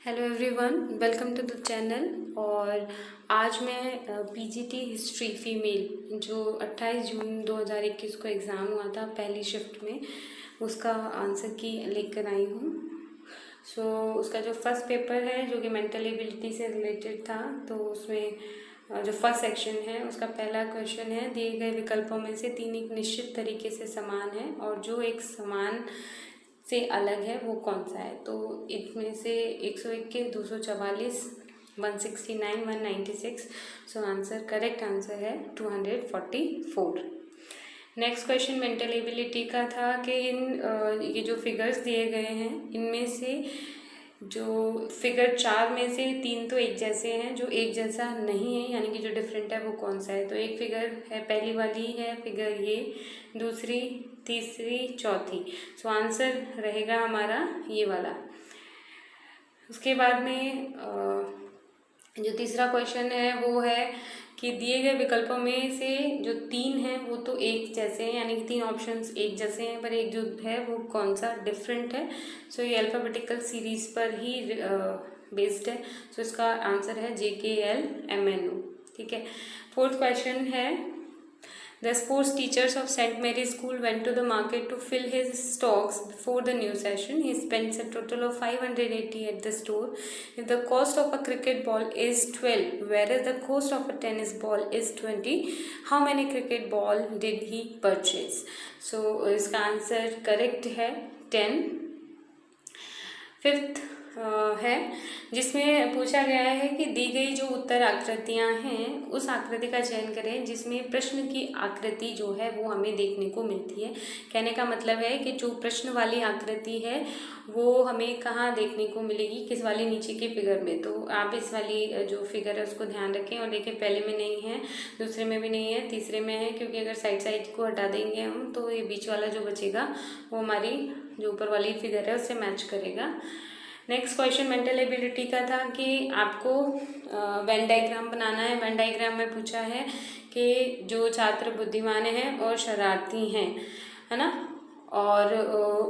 Hello everyone, welcome to the channel. और आज मैं पीजीटी हिस्ट्री फीमेल जो 28 जून 2021 को एग्ज़ाम हुआ था पहली शिफ्ट में, उसका आंसर की लेकर आई हूँ। उसका जो फर्स्ट पेपर है जो कि मेंटल एबिलिटी से रिलेटेड था, तो उसमें जो फर्स्ट सेक्शन है उसका पहला क्वेश्चन है, दिए गए विकल्पों में से तीन एक निश्चित तरीके से समान है और जो एक समान से अलग है वो कौन सा है। तो इसमें से 121, 244, 169, 196। सो आंसर, करेक्ट आंसर है 244। नेक्स्ट क्वेश्चन मेंटल एबिलिटी का था कि ये जो फिगर्स दिए गए हैं इनमें से जो फिगर 4 में से 3 तो एक जैसे हैं, जो एक जैसा नहीं है यानी कि जो डिफरेंट है वो कौन सा है। तो एक फिगर है, पहली वाली है फिगर ये, दूसरी, तीसरी, चौथी। सो आंसर रहेगा हमारा ये वाला। उसके बाद में जो तीसरा क्वेश्चन है वो है कि दिए गए विकल्पों में से जो 3 हैं वो तो एक जैसे हैं, यानी कि 3 ऑप्शंस एक जैसे हैं, पर एक जो है वो कौन सा डिफरेंट है। सो ये अल्फ़ाबेटिकल सीरीज पर ही बेस्ड है। सो इसका आंसर है JKLMNO। ठीक है। फोर्थ क्वेश्चन है, The sports teachers of St. Mary's School went to the market to fill his stocks before the new session. He spends a total of 580 at the store. If the cost of a cricket ball is 12, whereas the cost of a tennis ball is 20, how many cricket ball did he purchase? So इसका answer correct है 10। Fifth है जिसमें पूछा गया है कि दी गई जो उत्तर आकृतियां हैं उस आकृति का चयन करें जिसमें प्रश्न की आकृति जो है वो हमें देखने को मिलती है। कहने का मतलब है कि जो प्रश्न वाली आकृति है वो हमें कहाँ देखने को मिलेगी, किस वाली, नीचे के फिगर में। तो आप इस वाली जो फिगर है उसको ध्यान रखें और देखें, पहले में नहीं है, दूसरे में भी नहीं है, तीसरे में है, क्योंकि अगर साइड को हटा देंगे हम तो ये बीच वाला जो बचेगा वो हमारी जो ऊपर वाली फिगर है उससे मैच करेगा। नेक्स्ट क्वेश्चन मेंटल एबिलिटी का था कि आपको वेन डायग्राम बनाना है। वेन डायग्राम में पूछा है कि जो छात्र बुद्धिमान हैं और शरारती हैं, है ना, और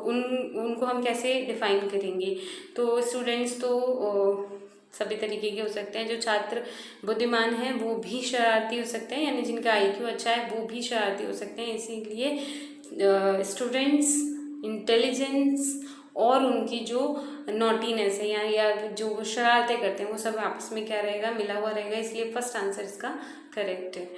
उनको हम कैसे डिफाइन करेंगे। तो स्टूडेंट्स तो सभी तरीके के हो सकते हैं। जो छात्र बुद्धिमान हैं वो भी शरारती हो सकते हैं, यानी जिनका IQ अच्छा है वो भी शरारती हो सकते हैं। इसीलिए स्टूडेंट्स इंटेलिजेंस और उनकी जो नॉटीनेस है या जो शरारतें करते हैं वो सब आपस में क्या रहेगा, मिला हुआ रहेगा, इसलिए फर्स्ट आंसर इसका करेक्ट है।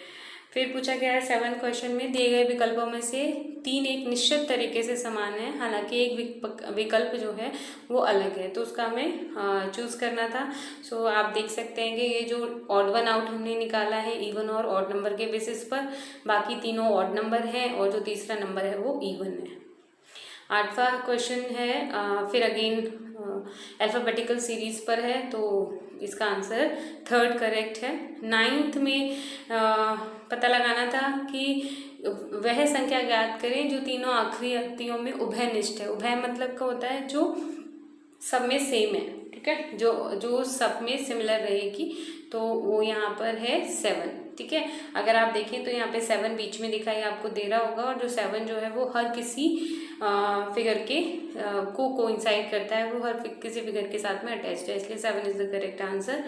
फिर पूछा गया है 7 क्वेश्चन में, दिए गए विकल्पों में से 3 एक निश्चित तरीके से समान है, हालांकि एक विकल्प जो है वो अलग है, तो उसका हमें चूज करना था। सो आप देख सकते हैं कि ये जो ऑड वन आउट हमने निकाला है इवन और ऑड नंबर के बेसिस पर, बाकी तीनों ऑड नंबर हैं और जो तीसरा नंबर है वो इवन है। 8वां क्वेश्चन है फिर अगेन अल्फ़ाबेटिकल सीरीज पर है, तो इसका आंसर 3rd करेक्ट है। 9th में पता लगाना था कि वह संख्या ज्ञात करें जो तीनों आखिरी अंकों में उभयनिष्ठ है। उभय मतलब क्या होता है, जो सब में सेम है, ठीक है, जो सब में सिमिलर रहेगी, तो वो यहाँ पर है 7। ठीक है, अगर आप देखें तो यहाँ पे 7 बीच में दिखाई आपको दे रहा होगा, और जो 7 जो है वो हर किसी फिगर के को कोइंसाइड करता है, वो हर किसी फिगर के साथ में अटैच्ड है, इसलिए 7 is the correct answer.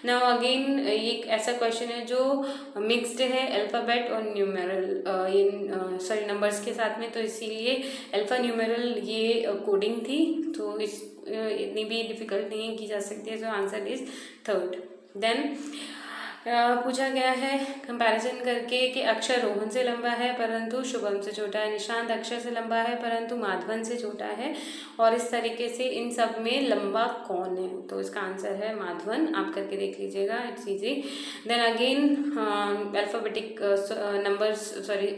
Now again एक ऐसा क्वेश्चन है जो मिक्स्ड है अल्फ़ाबेट और न्यूमेरल सॉरी नंबर्स के साथ में, तो इसीलिए अल्फ़ा न्यूमेरल ये कोडिंग थी, तो इस इतनी भी डिफिकल्ट नहीं की जा सकती है। So answer is 3rd। Then पूछा गया है कंपैरिजन करके कि अक्षर रोहन से लंबा है परंतु शुभम से छोटा है, निशांत अक्षर से लंबा है परंतु माधवन से छोटा है, और इस तरीके से इन सब में लंबा कौन है। तो इसका आंसर है माधवन, आप करके देख लीजिएगा, it's easy. Then again alphabetic numbers sorry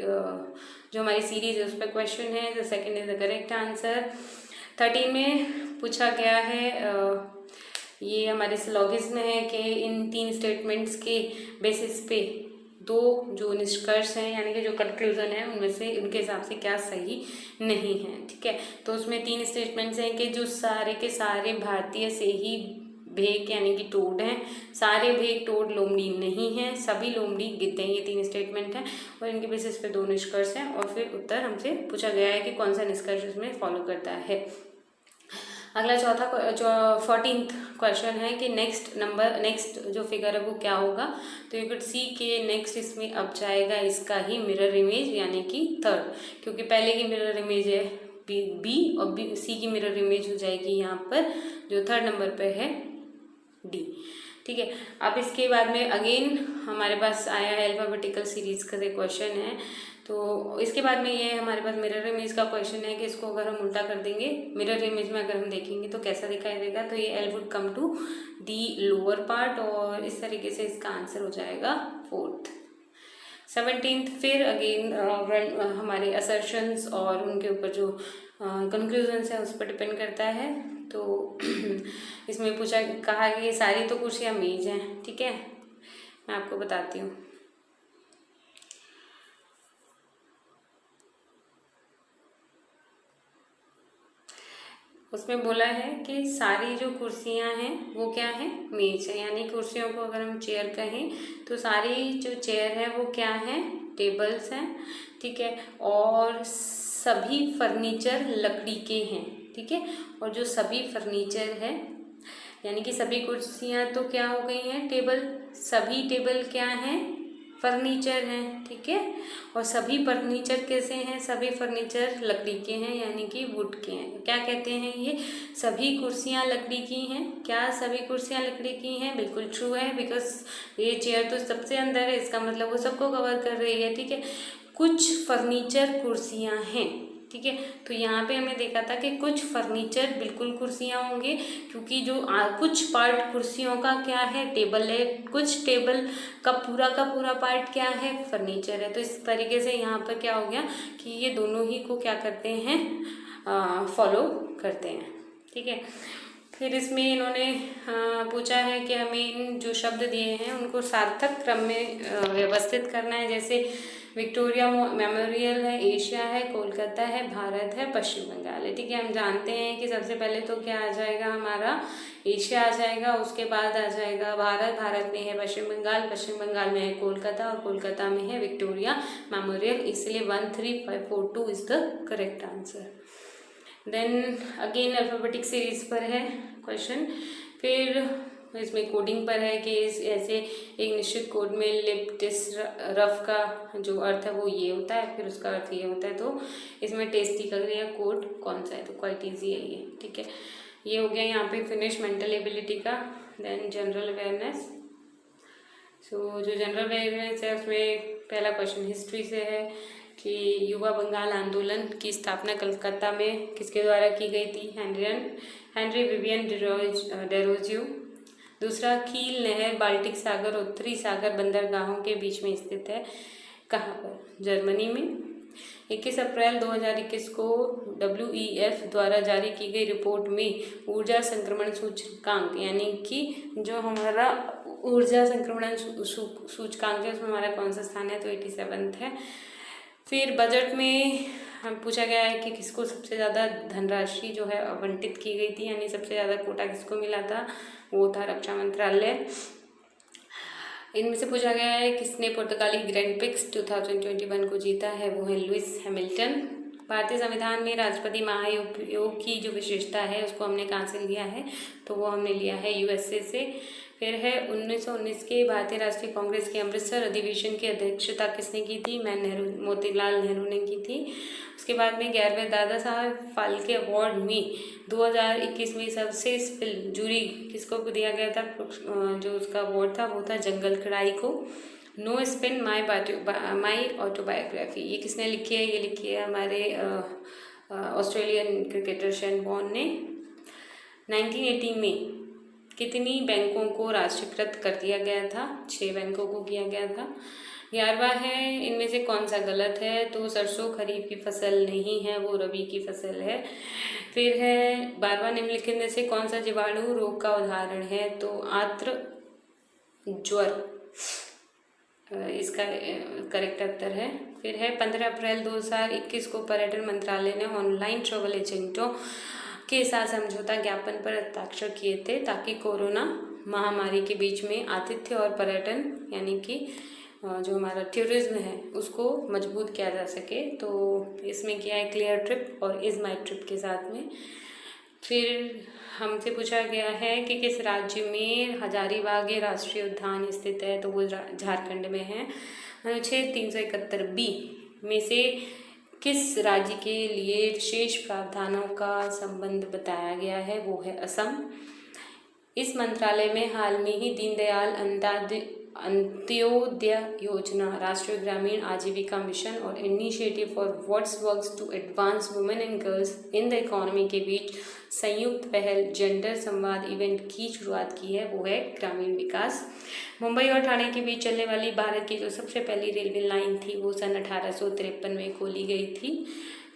जो हमारी सीरीज है उस पर क्वेश्चन है, the second is the correct answer. 13 में पूछा गया है ये हमारे सिलोगिज्म है कि इन 3 स्टेटमेंट्स के बेसिस पे 2 जो निष्कर्ष हैं यानी कि जो कंक्लूजन है उनमें से उनके हिसाब से क्या सही नहीं है। ठीक है, तो उसमें 3 स्टेटमेंट्स हैं कि जो सारे के सारे भारतीय से ही भेग यानी कि टोड हैं, सारे भेग टोड लोमड़ी नहीं हैं, सभी लोमड़ी गिद्ध हैं, ये 3 स्टेटमेंट हैं और इनके बेसिस पे 2 निष्कर्ष हैं। और फिर उत्तर हमसे पूछा गया है कि कौन सा निष्कर्ष उसमें फॉलो करता है। अगला चौथा जो 14th क्वेश्चन है कि नेक्स्ट जो फिगर है वो क्या होगा। तो यू कुड सी के नेक्स्ट इसमें अब जाएगा इसका ही मिरर इमेज यानी कि थर्ड, क्योंकि पहले की मिरर इमेज है बी और बी सी की मिरर इमेज हो जाएगी यहाँ पर जो थर्ड नंबर पे है डी। ठीक है, अब इसके बाद में अगेन हमारे पास आया है अल्फाबेटिकल सीरीज का क्वेश्चन है। तो इसके बाद में ये हमारे पास मिरर इमेज का क्वेश्चन है कि इसको अगर हम उल्टा कर देंगे मिरर इमेज में अगर हम देखेंगे तो कैसा दिखाई देगा। तो ये L would come to the lower part और इस तरीके से इसका आंसर हो जाएगा फोर्थ। 17th फिर अगेन हमारे असर्शंस और उनके ऊपर जो कंक्लूजन्स है उस पर डिपेंड करता है। तो इसमें कहा कि ये सारी तो कुर्सियाँ मेज हैं। ठीक है, मैं आपको बताती हूँ। उसमें बोला है कि सारी जो कुर्सियां हैं वो क्या है, मेज है। यानी कुर्सियों को अगर हम चेयर कहें तो सारी जो चेयर है वो क्या है, टेबल्स हैं। ठीक है, और सभी फर्नीचर लकड़ी के हैं। ठीक है, और जो सभी फर्नीचर है यानी कि सभी कुर्सियां तो क्या हो गई हैं, टेबल। सभी टेबल क्या हैं, फर्नीचर हैं। ठीक है, और सभी फर्नीचर कैसे हैं, सभी फर्नीचर लकड़ी के हैं यानी कि वुड के हैं। क्या कहते हैं ये, सभी कुर्सियां लकड़ी की हैं। क्या सभी कुर्सियां लकड़ी की हैं, बिल्कुल ट्रू है, बिकॉज ये चेयर तो सबसे अंदर है, इसका मतलब वो सबको कवर कर रही है। ठीक है, कुछ फर्नीचर कुर्सियां हैं। ठीक है, तो यहाँ पे हमने देखा था कि कुछ फर्नीचर बिल्कुल कुर्सियाँ होंगे, क्योंकि जो कुछ पार्ट कुर्सियों का क्या है, टेबल है। कुछ टेबल का पूरा पार्ट क्या है, फर्नीचर है। तो इस तरीके से यहाँ पर क्या हो गया कि ये दोनों ही को क्या करते हैं, फॉलो करते हैं। ठीक है, फिर इसमें इन्होंने पूछा है कि हमें इन जो शब्द दिए हैं उनको सार्थक क्रम में व्यवस्थित करना है। जैसे विक्टोरिया मेमोरियल है, एशिया है, कोलकाता है, भारत है, पश्चिम बंगाल है। ठीक है, हम जानते हैं कि सबसे पहले तो क्या आ जाएगा, हमारा एशिया आ जाएगा, उसके बाद आ जाएगा भारत, भारत में है पश्चिम बंगाल, पश्चिम बंगाल में है कोलकाता और कोलकाता में है विक्टोरिया मेमोरियल। इसलिए 13542 is the correct answer. Then again alphabetic series पर है क्वेश्चन। फिर इसमें कोडिंग पर है कि ऐसे एक निश्चित कोड में लिप डिस रफ का जो अर्थ है वो ये होता है, फिर उसका अर्थ ये होता है। तो इसमें टेस्टी का क्रिया कोड कौन सा है, तो क्वाइट ईजी है ये। ठीक है, ये हो गया यहाँ पे फिनिश मेंटल एबिलिटी का। Then general awareness. सो जो जनरल अवेयरनेस है उसमें पहला क्वेश्चन हिस्ट्री से है कि युवा बंगाल आंदोलन की स्थापना कलकत्ता में किसके द्वारा की गई थी, हेनरी विवियन डेरोजियो। दूसरा, कील नहर बाल्टिक सागर और उत्तरी सागर बंदरगाहों के बीच में स्थित है, कहाँ पर, जर्मनी में। 21 अप्रैल 2021 को WEF द्वारा जारी की गई रिपोर्ट में ऊर्जा संक्रमण सूचकांक यानी कि जो हमारा ऊर्जा संक्रमण सूचकांक है उसमें हमारा कौन सा स्थान है, तो 87 है। फिर बजट में हम पूछा गया है कि किसको सबसे ज़्यादा धनराशि जो है आवंटित की गई थी, यानी सबसे ज़्यादा कोटा किसको मिला था, वो था रक्षा मंत्रालय। इनमें से पूछा गया है किसने पुर्तगाली ग्रैंड प्रिक्स 2021 को जीता है, वो है लुइस हैमिल्टन। भारतीय संविधान में राष्ट्रपति महाभियोग की जो विशेषता है उसको हमने कहाँ से लिया है, तो वो हमने लिया है USA से। फिर है 1919 के भारतीय राष्ट्रीय कांग्रेस के अमृतसर अधिवेशन की अध्यक्षता किसने की थी, मोतीलाल नेहरू ने की थी। उसके बाद में 11वें दादा साहब फाल्के अवार्ड में 2021 में सर्वश्रेष्ठ फिल्म जूरी किसको दिया गया था, जो उसका अवार्ड था वो था जंगल खड़ाई को। नो स्पिन माई ऑटोबायोग्राफी ये किसने लिखी है, ये लिखी है हमारे ऑस्ट्रेलियन क्रिकेटर शेन वॉर्न ने। 1980 में कितनी बैंकों को राष्ट्रीयकृत कर दिया गया था, 6 बैंकों को किया गया था। 11वां है इनमें से कौन सा गलत है, तो सरसों खरीफ की फसल नहीं है, वो रबी की फसल है। फिर है 12वां निम्नलिखित में से कौन सा जीवाणु रोग का उदाहरण है, तो आर्द्र ज्वर इसका करेक्ट उत्तर है। फिर है 15 अप्रैल 2021 को पर्यटन मंत्रालय ने ऑनलाइन ट्रैवल एजेंटों के साथ समझौता ज्ञापन पर हस्ताक्षर किए थे ताकि कोरोना महामारी के बीच में आतिथ्य और पर्यटन यानी कि जो हमारा टूरिज्म है उसको मजबूत किया जा सके। तो इसमें किया है क्लियर ट्रिप और इज़ माई ट्रिप के साथ में। फिर हमसे पूछा गया है कि किस राज्य में हजारीबाग राष्ट्रीय उद्यान स्थित है, तो वो झारखंड में है। अनुच्छेद 371B में से किस राज्य के लिए विशेष प्रावधानों का संबंध बताया गया है, वो है असम। इस मंत्रालय में हाल में ही दीनदयाल अंत्योदय योजना, राष्ट्रीय ग्रामीण आजीविका मिशन और initiative for what's works to advance women and girls in the economy के बीच संयुक्त पहल जेंडर संवाद इवेंट की शुरुआत की है, वो है ग्रामीण विकास। मुंबई और ठाणे के बीच चलने वाली भारत की जो सबसे पहली रेलवे लाइन थी वो सन 1853 में खोली गई थी।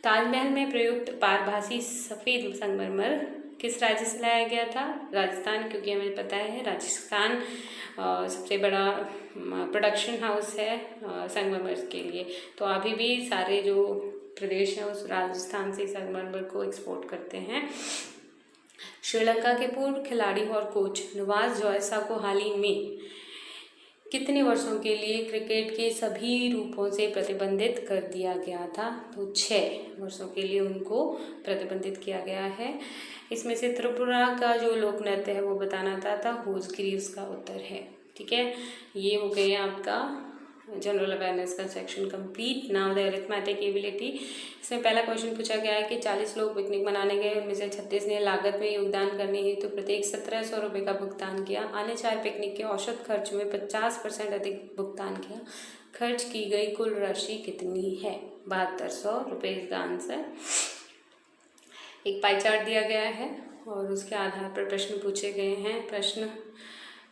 ताजमहल में प्रयुक्त पारभासी सफ़ेद संगमरमर किस राज्य से लाया गया था? राजस्थान, क्योंकि हमें पता है राजस्थान सबसे बड़ा प्रोडक्शन हाउस है संगमरमर के लिए। तो अभी भी सारे जो प्रदेश हैं उस राजस्थान से संगमरमर को एक्सपोर्ट करते हैं। श्रीलंका के पूर्व खिलाड़ी और कोच नवाज जोयसा को हाल ही में कितने वर्षों के लिए क्रिकेट के सभी रूपों से प्रतिबंधित कर दिया गया था? तो 6 वर्षों के लिए उनको प्रतिबंधित किया गया है। इसमें से त्रिपुरा का जो लोक नृत्य है वो बताना था होजगिरी उसका उत्तर है। ठीक है, ये हो गया आपका जनरल अवेयरनेस का section complete. Now the arithmetic ability. इसमें पहला क्वेश्चन पूछा गया है कि 40 लोग पिकनिक मनाने गए, उनमें से 36 ने लागत में योगदान करने हेतु प्रत्येक 1700 रुपये का भुगतान किया। अन्य 4 पिकनिक के औसत खर्च में 50% अधिक भुगतान किया। खर्च की गई कुल राशि कितनी है? 7200 रुपये इसका आंसर। एक पाई चार्ट दिया गया है और उसके आधार पर प्रश्न पूछे गए हैं। प्रश्न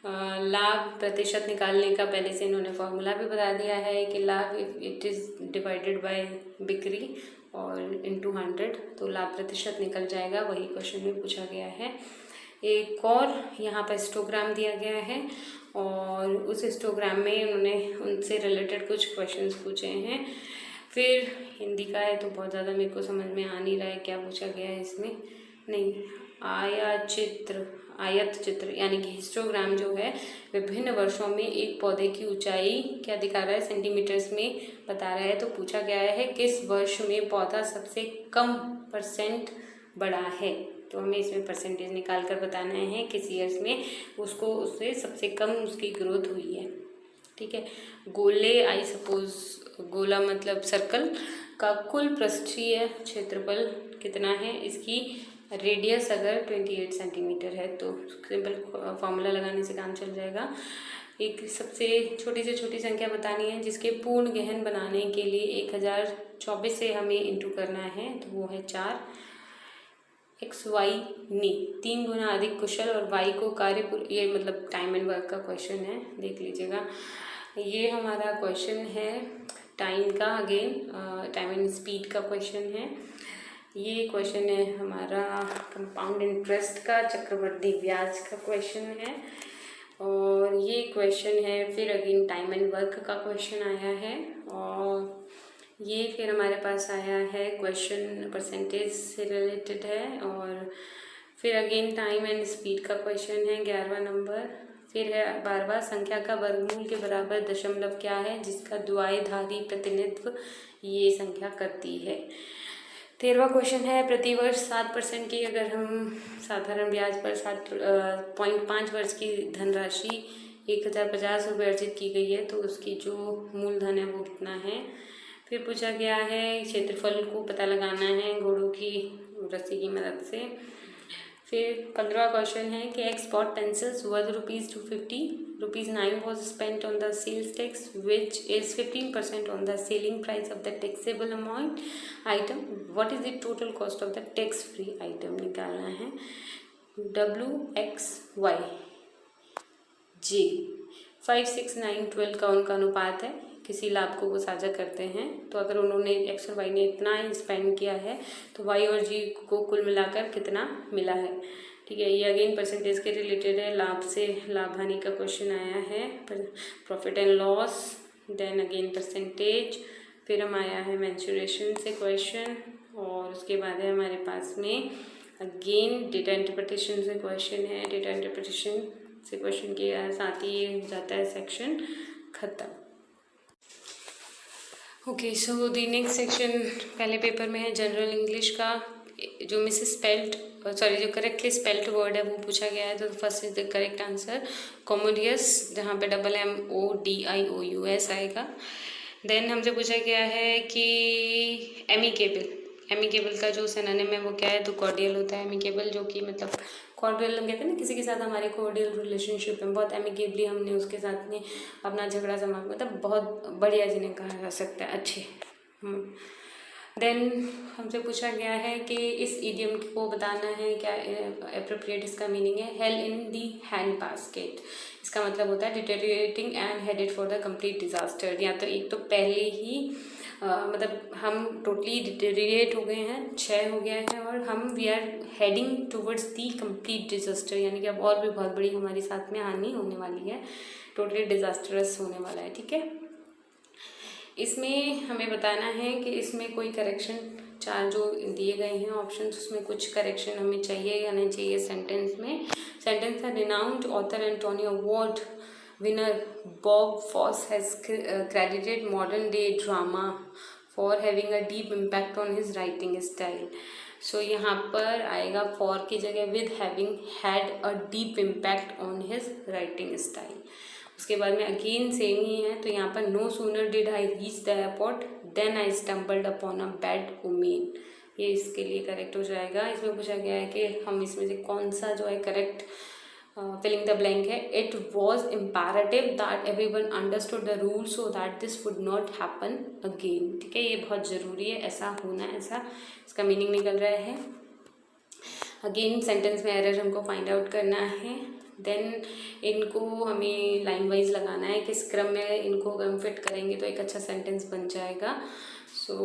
लाभ प्रतिशत निकालने का पहले से इन्होंने फॉर्मूला भी बता दिया है कि लाभ इट इज़ डिवाइडेड बाय बिक्री और इनटू 100, तो लाभ प्रतिशत निकल जाएगा, वही क्वेश्चन में पूछा गया है। एक और यहाँ पर हिस्टोग्राम दिया गया है और उस हिस्टोग्राम में उन्होंने उनसे रिलेटेड कुछ क्वेश्चंस पूछे हैं। फिर हिंदी का है तो बहुत ज़्यादा मेरे को समझ में आ नहीं रहा है क्या पूछा गया है इसमें। नहीं, आयत चित्र यानी कि हिस्टोग्राम जो है विभिन्न वर्षों में एक पौधे की ऊंचाई क्या दिखा रहा है, सेंटीमीटर्स में बता रहा है। तो पूछा गया है किस वर्ष में पौधा सबसे कम % बड़ा है, तो हमें इसमें परसेंटेज निकाल कर बताना है किस ईयर्स में उसको उससे सबसे कम उसकी ग्रोथ हुई है। ठीक है, गोले आई सपोज गोला मतलब सर्कल का कुल पृष्ठीय क्षेत्रफल कितना है, इसकी रेडियस अगर 28 सेंटीमीटर है तो सिंपल फॉर्मूला लगाने से काम चल जाएगा। एक सबसे छोटी से छोटी संख्या बतानी है जिसके पूर्ण गहन बनाने के लिए 1024 से हमें इंटू करना है, तो वो है 4। XY ने 3 गुना अधिक कुशल और Y को ये मतलब टाइम एंड वर्क का क्वेश्चन है, देख लीजिएगा। ये हमारा क्वेश्चन है टाइम का, अगेन टाइम एंड स्पीड का क्वेश्चन है। ये क्वेश्चन है हमारा कंपाउंड इंटरेस्ट का, चक्रवृद्धि ब्याज का क्वेश्चन है। और ये क्वेश्चन है फिर अगेन टाइम एंड वर्क का क्वेश्चन आया है। और ये फिर हमारे पास आया है क्वेश्चन परसेंटेज से रिलेटेड है। और फिर अगेन टाइम एंड स्पीड का क्वेश्चन है 11वां नंबर। फिर है 12वां, संख्या का वर्गमूल के बराबर दशमलव क्या है जिसका द्विआधारी प्रतिनिधित्व ये संख्या करती है। 13वां क्वेश्चन है प्रतिवर्ष 7% की अगर हम साधारण ब्याज पर 7.5 वर्ष की धनराशि 1050 रुपये अर्जित की गई है तो उसकी जो मूलधन है वो कितना है। फिर पूछा गया है क्षेत्रफल को पता लगाना है घोड़ों की रस्सी की मदद से। फिर 15वां क्वेश्चन है कि export pencils worth ₹250, ₹9 was spent on the sales tax which is 15% on the selling price of the taxable amount item. What is the total cost of the tax free item? निकालना है। WXY J 5, 6, 9, 12 का उनका अनुपात है, किसी लाभ को वो साझा करते हैं। तो अगर उन्होंने X और Y ने इतना ही स्पेंड किया है तो Y और G को कुल मिलाकर कितना मिला है। ठीक है, ये अगेन परसेंटेज के रिलेटेड है, लाभ से लाभ हानि का क्वेश्चन आया है, profit and loss, then again percentage. फिर हम आया है मेंसुरेशन से क्वेश्चन और उसके बाद है हमारे पास में अगेन डेटा इंटरप्रिटेशन से क्वेश्चन है। डेटा इंटरप्रिटेशन से क्वेश्चन के साथ ही ये हो जाता है सेक्शन खत्म। Okay, so the next section पहले पेपर में है जनरल इंग्लिश का, जो मिसेस पेल्ट सॉरी जो करेक्टली स्पेल्ड वर्ड है वो पूछा गया है, तो first is the correct answer commodious, जहाँ पे MODIOUS आएगा। देन हमसे पूछा गया है कि एमिकेबल का जो सिनोनिम है वो क्या है, तो कॉर्डियल होता है एमिकेबल, जो कि मतलब कॉर्डियल हम कहते हैं ना, किसी के साथ हमारे कॉर्डियल रिलेशनशिप में बहुत एमिकेबली हमने उसके साथ में अपना झगड़ा समाप्त, मतलब बहुत बढ़िया जिन्हें कहा जा सकता है, अच्छे। देन हमसे पूछा गया है कि इस इडियम को बताना है क्या एप्रोप्रिएट इसका मीनिंग है, हेल इन दी हैंड बास्केट। इसका मतलब होता है deteriorating and headed for the complete disaster. या तो एक तो पहले ही मतलब हम टोटली डिटेरिएट हो गए हैं, क्षय हो गया है, और हम we are heading towards the complete disaster, यानी कि अब और भी बहुत बड़ी हमारे साथ में हानि होने वाली है, टोटली डिजास्टरस होने वाला है। ठीक है, इसमें हमें बताना है कि इसमें कोई करेक्शन, चार जो दिए गए हैं ऑप्शन, उसमें कुछ करेक्शन हमें चाहिए या नहीं चाहिए सेंटेंस में। सेंटेंस है renowned author and Tony award winner Bob Fosse has credited modern day drama for having a deep impact on his writing style. So यहाँ पर आएगा फॉर की जगह with having had a deep impact on his writing style. उसके बाद में again same ही है, तो यहाँ पर no sooner did I reach the airport than I stumbled upon a bad omen, ये इसके लिए करेक्ट हो जाएगा। इसमें पूछा गया है कि हम इसमें से कौन सा जो है करेक्ट फिलिंग द ब्लैंक है। It was imperative that everyone understood the rule so that this would not happen again. ठीक है, ये बहुत ज़रूरी है, ऐसा होना, ऐसा इसका मीनिंग निकल रहा है। अगेन सेंटेंस में एरर हमको फाइंड आउट करना है। देन इनको हमें लाइन वाइज लगाना है, किस क्रम में इनको अगर हम फिट करेंगे तो एक अच्छा सेंटेंस बन जाएगा। सो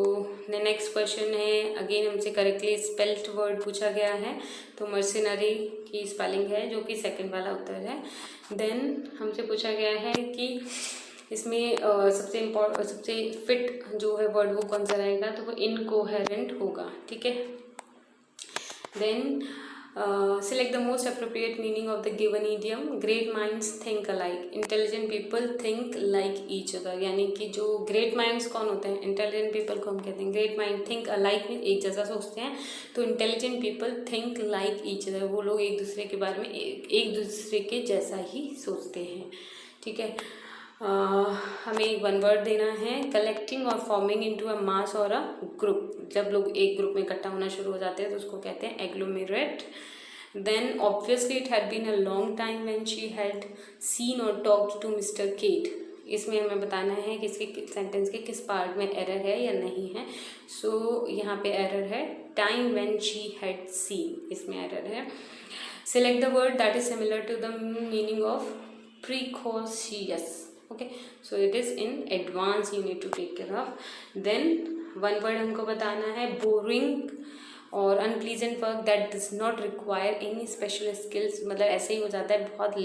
द नेक्स्ट क्वेश्चन है, अगेन हमसे करेक्टली स्पेल्ड वर्ड पूछा गया है, तो मर्सिनरी की स्पेलिंग है जो कि सेकंड वाला उत्तर है। देन हमसे पूछा गया है कि इसमें सबसे फिट जो है वर्ड वो कौन सा रहेगा, तो वो इनकोहेरेंट होगा। ठीक है, then select the most appropriate meaning of the given idiom. Great minds think alike, intelligent people think like each other। यानी कि जो great minds कौन होते हैं, intelligent people को हम कहते हैं। great mind think alike में एक जैसा सोचते हैं, तो intelligent people think like each other, वो लोग एक दूसरे के बारे में एक दूसरे के जैसा ही सोचते हैं। ठीक है, हमें एक वन वर्ड देना है, कलेक्टिंग और फॉर्मिंग इनटू अ मास और अ ग्रुप। जब लोग एक ग्रुप में इकट्ठा होना शुरू हो जाते हैं तो उसको कहते हैं agglomerate. Then obviously it had been a long time when she had seen or talked to mister Kate. इसमें हमें बताना है कि इसके सेंटेंस के किस पार्ट में एरर है या नहीं है। सो यहाँ पे एरर है time when she had seen, इसमें एरर है। Select the word that is similar to the meaning of precocious. Okay, so it is in advance you need to take care of. Then one word हमको बताना है boring और unpleasant work that does not require any special skills, मतलब ऐसे ही हो जाता है, बहुत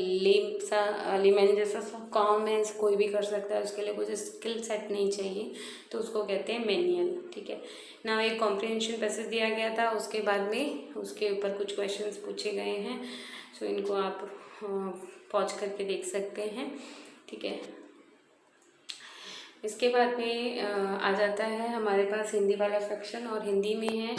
लेमन जैसा काम है, कोई भी कर सकता है, उसके लिए कुछ स्किल सेट नहीं चाहिए, तो उसको कहते हैं मैनुअल। ठीक है ना, एक कॉम्प्रिहेंशन पैसेज दिया गया था, उसके बाद में उसके ऊपर कुछ क्वेश्चंस पूछे गए हैं, सो इनको आप पॉज करके देख सकते हैं। ठीक है, इसके बाद में आ जाता है हमारे पास हिंदी वाला सेक्शन, और हिंदी में है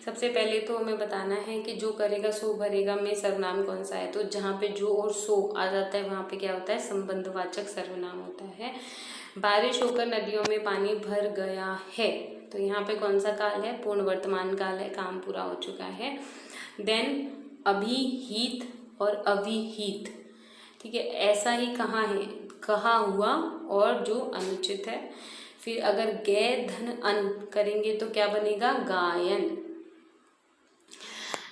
सबसे पहले तो हमें बताना है कि जो करेगा सो भरेगा में सर्वनाम कौन सा है। तो जहाँ पे जो और सो आ जाता है वहाँ पे क्या होता है, संबंधवाचक सर्वनाम होता है। बारिश होकर नदियों में पानी भर गया है, तो यहाँ पे कौन सा काल है, पूर्ण वर्तमान काल है, काम पूरा हो चुका है। देन अभिहित और अविहित, ठीक है, ऐसा ही कहाँ है, कहा हुआ और जो अनुचित है। फिर अगर गे धन अन करेंगे तो क्या बनेगा, गायन।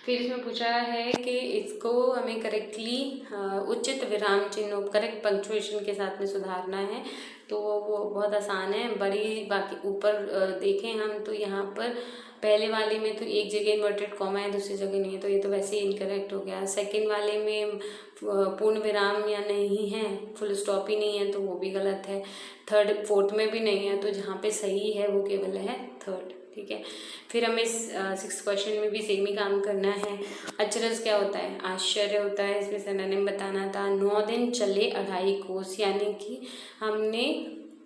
फिर इसमें पूछा है कि इसको हमें करेक्टली उचित विराम चिन्हों, करेक्ट पंक्चुएशन के साथ में सुधारना है, तो वो बहुत आसान है। बड़ी बाकी ऊपर देखें हम तो यहाँ पर पहले वाले में तो एक जगह इन्वर्टेड कॉमा है, दूसरी जगह नहीं है, तो ये तो वैसे ही इनकरेक्ट हो गया। सेकंड वाले में पूर्ण विराम या नहीं है, फुल स्टॉप ही नहीं है, तो वो भी गलत है। थर्ड फोर्थ में भी नहीं है, तो जहाँ पे सही है वो केवल है थर्ड। ठीक है, फिर हमें 6th क्वेश्चन में भी सेम ही काम करना है। अचरज क्या होता है, आश्चर्य होता है, इसमें सिनोनिम बताना था। 9 दिन चले 2.5 कोस, यानी कि हमने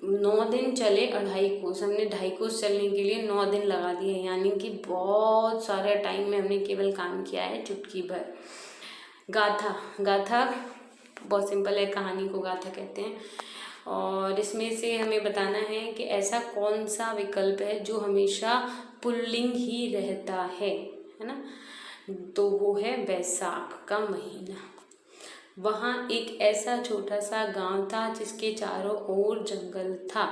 9 दिन चले 2.5 कोस, हमने 2.5 कोस चलने के लिए 9 दिन लगा दिए, यानी कि बहुत सारे टाइम में हमने केवल काम किया है चुटकी भर। गाथा, गाथा बहुत सिंपल है, कहानी को गाथा कहते हैं। और इसमें से हमें बताना है कि ऐसा कौन सा विकल्प है जो हमेशा पुल्लिंग ही रहता है ना। तो वो है बैसाख का महीना। वहाँ एक ऐसा छोटा सा गांव था जिसके चारों ओर जंगल था।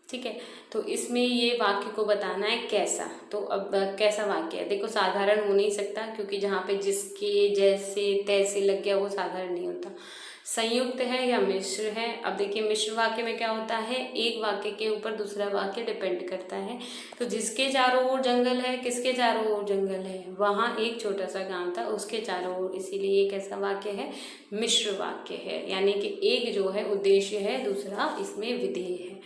ठीक है, तो इसमें ये वाक्य को बताना है कैसा। तो अब कैसा वाक्य है, देखो साधारण हो नहीं सकता, क्योंकि जहाँ पे जिसके जैसे तैसे लग गया वो साधारण नहीं होता। संयुक्त है या मिश्र है। अब देखिए मिश्र वाक्य में क्या होता है, एक वाक्य के ऊपर दूसरा वाक्य डिपेंड करता है। तो जिसके चारों ओर जंगल है, किसके चारों ओर जंगल है, वहाँ एक छोटा सा गांव था उसके चारों ओर, इसीलिए एक ऐसा वाक्य है, मिश्र वाक्य है। यानी कि एक जो है उद्देश्य है, दूसरा इसमें विधेय है।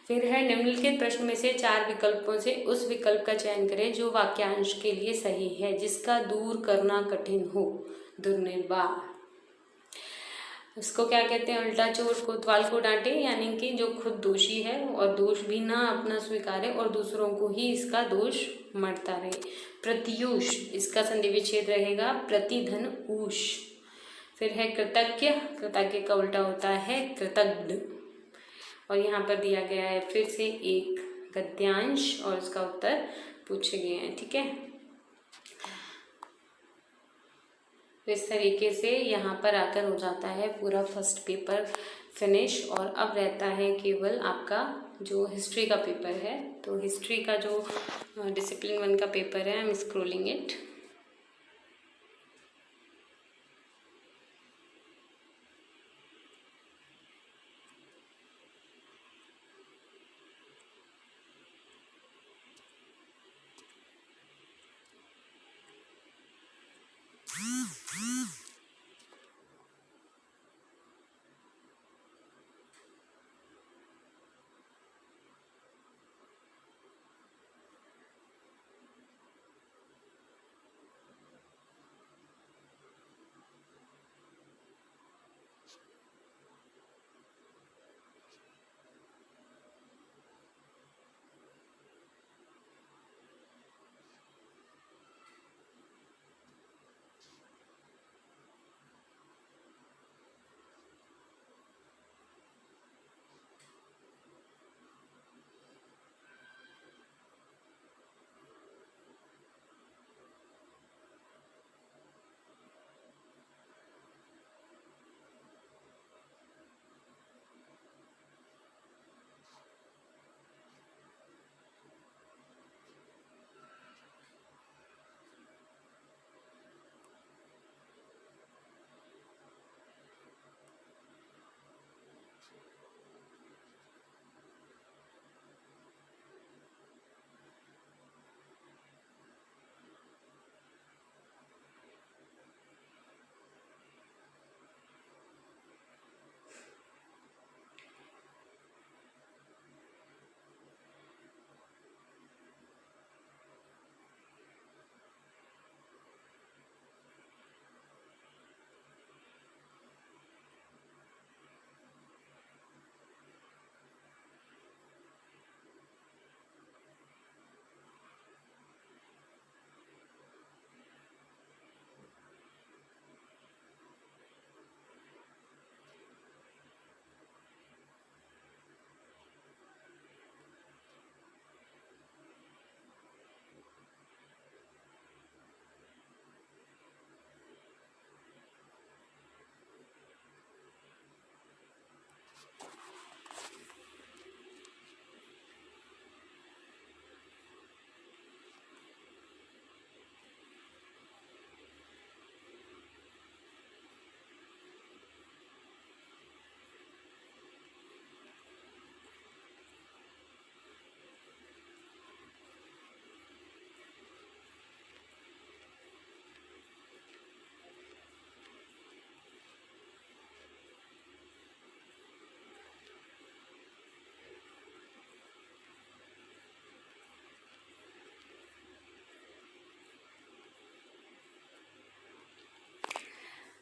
फिर है निम्नलिखित प्रश्न में से 4 विकल्पों से उस विकल्प का चयन करें जो वाक्यांश के लिए सही है, जिसका दूर करना कठिन हो। दुर्निर्वाह, उसको क्या कहते हैं, उल्टा चोर कोतवाल को डांटे, यानी कि जो खुद दोषी है और दोष भी ना अपना स्वीकारे और दूसरों को ही इसका दोष मरता रहे। प्रत्यूष, इसका संधि विच्छेद रहेगा प्रतिधन ऊष। फिर है कृतज्ञ, कृतज्ञ का उल्टा होता है कृतज्ञ। और यहाँ पर दिया गया है फिर से एक गद्यांश और इसका उत्तर पूछे गए हैं। ठीक है, इस तरीके से यहाँ पर आकर हो जाता है पूरा फर्स्ट पेपर फिनिश। और अब रहता है केवल आपका जो हिस्ट्री का पेपर है। तो हिस्ट्री का जो डिसिप्लिन 1 का पेपर है, आई एम स्क्रोलिंग इट।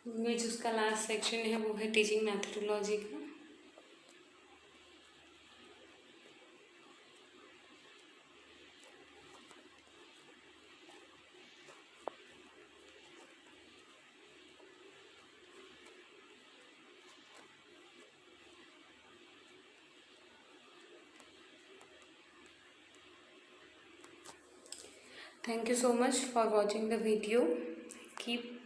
में जो उसका लास्ट सेक्शन है वो है टीचिंग मैथडोलॉजी का। Thank you so much for watching the video. Keep